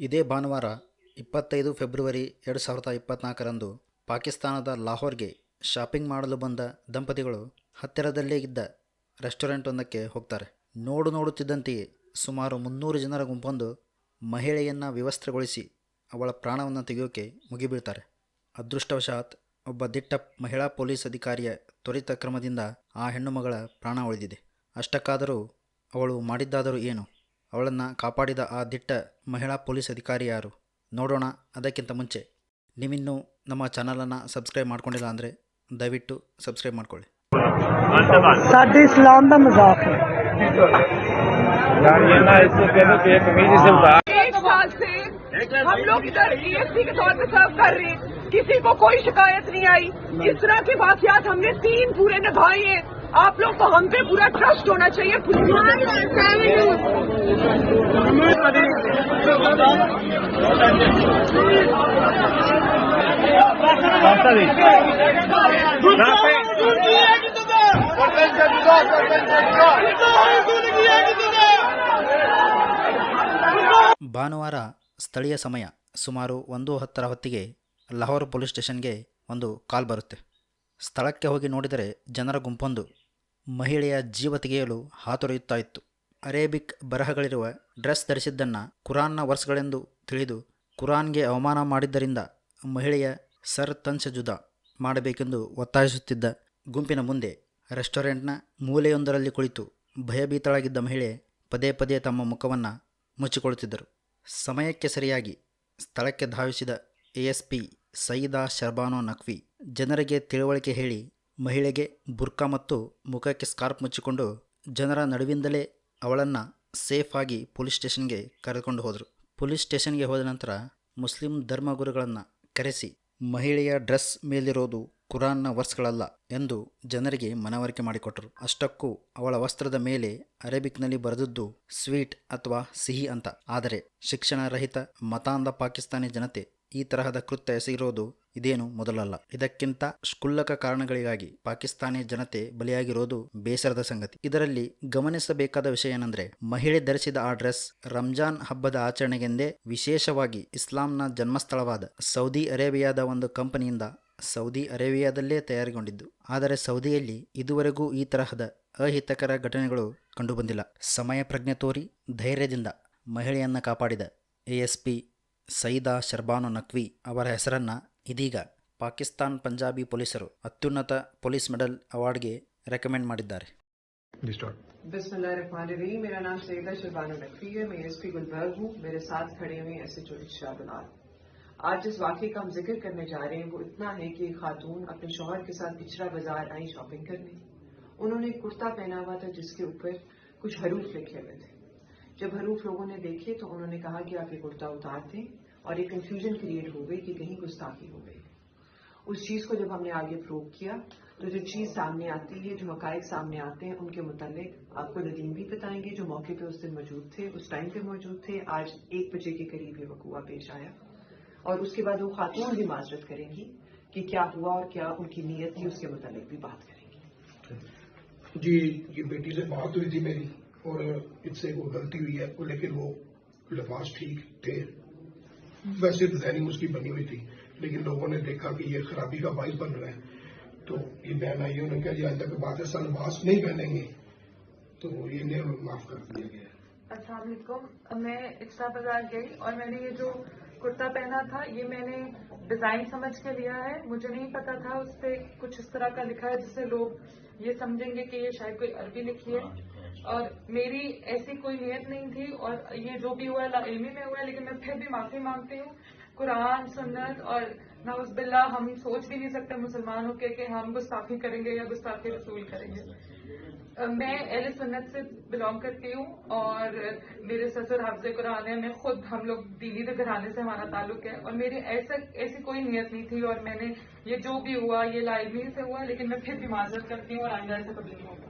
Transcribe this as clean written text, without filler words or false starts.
ಇದೇ ಭಾನುವಾರ 25 ಫೆಬ್ರವರಿ 2024ರಂದು ಪಾಕಿಸ್ತಾನದ ಲಾಹೋರ್ಗೆ ಶಾಪಿಂಗ್ ಮಾಡಲು ಬಂದ ದಂಪತಿಗಳು ಹತ್ತಿರದಲ್ಲೇ ಇದ್ದ ರೆಸ್ಟೋರೆಂಟೊಂದಕ್ಕೆ ಹೋಗ್ತಾರೆ. ನೋಡುತ್ತಿದ್ದಂತೆಯೇ ಸುಮಾರು 300 ಜನರ ಗುಂಪೊಂದು ಮಹಿಳೆಯನ್ನು ವಿವಸ್ತ್ರಗೊಳಿಸಿ ಅವಳ ಪ್ರಾಣವನ್ನು ತೆಗೆಯೋಕೆ ಮುಗಿಬೀಳ್ತಾರೆ. ಅದೃಷ್ಟವಶಾತ್ ಒಬ್ಬ ದಿಟ್ಟ ಮಹಿಳಾ ಪೊಲೀಸ್ ಅಧಿಕಾರಿಯ ತ್ವರಿತ ಕ್ರಮದಿಂದ ಆ ಹೆಣ್ಣು ಮಗಳ ಪ್ರಾಣ ಉಳಿದಿದೆ. ಅಷ್ಟಕ್ಕಾದರೂ ಅವಳು ಮಾಡಿದ್ದಾದರೂ ಏನು? ಅವಳನ್ನು ಕಾಪಾಡಿದ ಆ ದಿಟ್ಟ ಮಹಿಳಾ ಪೊಲೀಸ್ ಅಧಿಕಾರಿ ಯಾರು? ನೋಡೋಣ. ಅದಕ್ಕಿಂತ ಮುಂಚೆ ನೀವಿನ್ನೂ ನಮ್ಮ ಚಾನಲನ್ನು ಸಬ್ಸ್ಕ್ರೈಬ್ ಮಾಡ್ಕೊಂಡಿಲ್ಲ ಅಂದರೆ ದಯವಿಟ್ಟು ಸಬ್ಸ್ಕ್ರೈಬ್ ಮಾಡ್ಕೊಳ್ಳಿ. साडे इस्लाम का मजाक है। एक साल से हम लोग इधर डीएसपी के तौर पे सर्व कर रहे हैं, किसी को कोई शिकायत नहीं आई। इस तरह के वाकयात हमने 3 पूरे निभाए हैं। आप लोग को हम पे पूरा ट्रस्ट होना चाहिए। ಭಾನುವಾರ ಸ್ಥಳೀಯ ಸಮಯ ಸುಮಾರು 1:10 ಹೊತ್ತಿಗೆ ಲಾಹೋರ್ ಪೊಲೀಸ್ ಸ್ಟೇಷನ್ಗೆ ಒಂದು ಕಾಲ್ ಬರುತ್ತೆ. ಸ್ಥಳಕ್ಕೆ ಹೋಗಿ ನೋಡಿದರೆ ಜನರ ಗುಂಪೊಂದು ಮಹಿಳೆಯ ಜೀವ ತೆಗೆಯಲು ಹಾತೊರೆಯುತ್ತಾ ಇತ್ತು. ಅರೇಬಿಕ್ ಬರಹಗಳಿರುವ ಡ್ರೆಸ್ ಧರಿಸಿದ್ದನ್ನು ಕುರಾನ್ನ ವರ್ಸ್ಗಳೆಂದು ತಿಳಿದು ಕುರಾನ್ಗೆ ಅವಮಾನ ಮಾಡಿದ್ದರಿಂದ ಮಹಿಳೆಯ ಸರ್ ತನ್ಸಜುದಾ ಮಾಡಬೇಕೆಂದು ಒತ್ತಾಯಿಸುತ್ತಿದ್ದ ಗುಂಪಿನ ಮುಂದೆ ರೆಸ್ಟೋರೆಂಟ್ನ ಮೂಲೆಯೊಂದರಲ್ಲಿ ಕುಳಿತು ಭಯಭೀತಳಾಗಿದ್ದ ಮಹಿಳೆ ಪದೇ ಪದೇ ತಮ್ಮ ಮುಖವನ್ನು ಮುಚ್ಚಿಕೊಳ್ಳುತ್ತಿದ್ದರು. ಸಮಯಕ್ಕೆ ಸರಿಯಾಗಿ ಸ್ಥಳಕ್ಕೆ ಧಾವಿಸಿದ ASP ಸಯೀದಾ ಶರ್ಬಾನೋ ನಖ್ವಿ ಜನರಿಗೆ ತಿಳುವಳಿಕೆ ಹೇಳಿ ಮಹಿಳೆಗೆ ಬುರ್ಕಾ ಮತ್ತು ಮುಖಕ್ಕೆ ಸ್ಕಾರ್ಫ್ ಮುಚ್ಚಿಕೊಂಡು ಜನರ ನಡುವಿಂದಲೇ ಅವಳನ್ನು ಸೇಫ್ ಆಗಿ ಪೊಲೀಸ್ ಸ್ಟೇಷನ್ಗೆ ಕರೆದುಕೊಂಡು ಹೋದರು. ಪೊಲೀಸ್ ಸ್ಟೇಷನ್ಗೆ ಹೋದ ನಂತರ ಮುಸ್ಲಿಂ ಧರ್ಮಗುರುಗಳನ್ನು ಕರೆಸಿ ಮಹಿಳೆಯ ಡ್ರೆಸ್ ಮೇಲಿರೋದು ಕುರಾನ್ನ ವರ್ಸ್ಗಳಲ್ಲ ಎಂದು ಜನರಿಗೆ ಮನವರಿಕೆ ಮಾಡಿಕೊಟ್ಟರು. ಅಷ್ಟಕ್ಕೂ ಅವಳ ವಸ್ತ್ರದ ಮೇಲೆ ಅರೇಬಿಕ್ನಲ್ಲಿ ಬರೆದದ್ದು ಸ್ವೀಟ್ ಅಥವಾ ಸಿಹಿ ಅಂತ. ಆದರೆ ಶಿಕ್ಷಣ ರಹಿತ ಮತಾಂಧ ಪಾಕಿಸ್ತಾನಿ ಜನತೆ ಈ ತರಹದ ಕೃತ್ಯ ಎಸಗಿರೋದು ಇದೇನು ಮೊದಲಲ್ಲ. ಇದಕ್ಕಿಂತ ಕ್ಷುಲ್ಲಕ ಕಾರಣಗಳಿಗಾಗಿ ಪಾಕಿಸ್ತಾನಿ ಜನತೆ ಬಲಿಯಾಗಿರೋದು ಬೇಸರದ ಸಂಗತಿ. ಇದರಲ್ಲಿ ಗಮನಿಸಬೇಕಾದ ವಿಷಯ ಏನಂದ್ರೆ, ಮಹಿಳೆ ಧರಿಸಿದ ಆ ಡ್ರೆಸ್ ರಂಜಾನ್ ಹಬ್ಬದ ಆಚರಣೆಗೆಂದೇ ವಿಶೇಷವಾಗಿ ಇಸ್ಲಾಂನ ಜನ್ಮಸ್ಥಳವಾದ ಸೌದಿ ಅರೇಬಿಯಾದ ಒಂದು ಕಂಪನಿಯಿಂದ ಸೌದಿ ಅರೇಬಿಯಾದಲ್ಲೇ ತಯಾರಿಗೊಂಡಿದ್ದು. ಆದರೆ ಸೌದಿಯಲ್ಲಿ ಇದುವರೆಗೂ ಈ ತರಹದ ಅಹಿತಕರ ಘಟನೆಗಳು ಕಂಡುಬಂದಿಲ್ಲ. ಸಮಯ ಪ್ರಜ್ಞೆ ತೋರಿ ಧೈರ್ಯದಿಂದ ಮಹಿಳೆಯನ್ನು ಕಾಪಾಡಿದ ASP ಸಯೀದಾ ಶರ್ಬಾನೋ ನಖ್ವಿ ಅವರ ಹೆಸರನ್ನು ಇದೀಗ ಪಾಕಿಸ್ತಾನ್ ಪಂಜಾಬಿ ಪೊಲೀಸರು ಅತ್ಯುನ್ನತ ಪೊಲೀಸ್ ಮೆಡಲ್ ಅವಾರ್ಡ್ಗೆ ರೆಕಮೆಂಡ್ ಮಾಡಿದ್ದಾರೆ. बिस्मिल्लाहिर्रहमानिर्रहीम। मेरा नाम सईदा शरबानो नकवी है। मैं ASP गुलबर्ग हूँ। मेरे साथ खड़े हुए SHO शाहबनार। आज जिस वाक़े का हम जिक्र करने जा रहे हैं वो इतना है कि एक खातून अपने शौहर के साथ पिछड़ा बाजार आई शॉपिंग करने। उन्होंने एक कुर्ता पहना हुआ था जिसके ऊपर कुछ हरूफ लिखे हुए थे। जब हरूफ लोगों ने देखे तो उन्होंने कहा कि आप ये कुर्ता उतार दें, और एक कंफ्यूजन क्रिएट हो गई कि कहीं गुस्ताखी हो गई। उस चीज़ को जब हमने आगे प्रूव किया तो जो चीज़ सामने आती है, जो हकायक सामने आते हैं, उनके मुतालिक आपको नदीम भी बताएंगे जो मौके पे उस दिन मौजूद थे, उस टाइम पे मौजूद थे। आज 1 बजे के करीब ये वक़ुआ पेश आया और उसके बाद वो खातून भी माजरत करेंगी कि क्या हुआ और क्या उनकी नीयत थी, उसके मुतालिक भी बात करेंगी। जी, ये बेटी से बात हुई थी मेरी और इससे वो गलती हुई है, लेकिन वो लफाज ठीक थे। वैसे डिजाइनिंग उसकी बनी हुई थी, लेकिन लोगों ने देखा कि ये खराबी का बाइस बन रहा है तो ये बहन आई, उन्होंने कहा जी आइंदा के बाद ऐसा लिबास नहीं पहनेंगे, तो ये माफ कर दिया गया। अस्सलाम वालेकुम। मैं इक्सा बाजार गई और मैंने ये जो कुर्ता पहना था ये मैंने डिजाइन समझ के लिया है। मुझे नहीं पता था उस पर कुछ इस तरह का लिखा है जिससे लोग ये समझेंगे कि ये शायद कोई अरबी लिखी है, और मेरी ऐसी कोई नियत नहीं थी। और ये जो भी हुआ लाइल्मी में हुआ, लेकिन मैं फिर भी माफी मांगती हूँ। कुरान सुन्नत और नाउज़ुबिल्लाह हम सोच भी नहीं सकते मुसलमान होकर कि हम गुस्ताखी करेंगे या गुस्ताखी रसूल करेंगे। मैं अहले सुन्नत से बिलोंग करती हूँ और मेरे ससुर हाफ़िज़े कुरान है। मैं खुद, हम लोग दीनी घराने से हमारा ताल्लुक है और मेरी ऐसी कोई नियत नहीं थी। और मैंने ये जो भी हुआ ये लाइल्मी से हुआ, लेकिन मैं फिर भी माजरत करती हूँ और आइंदा ऐसा कभी नहीं होगा।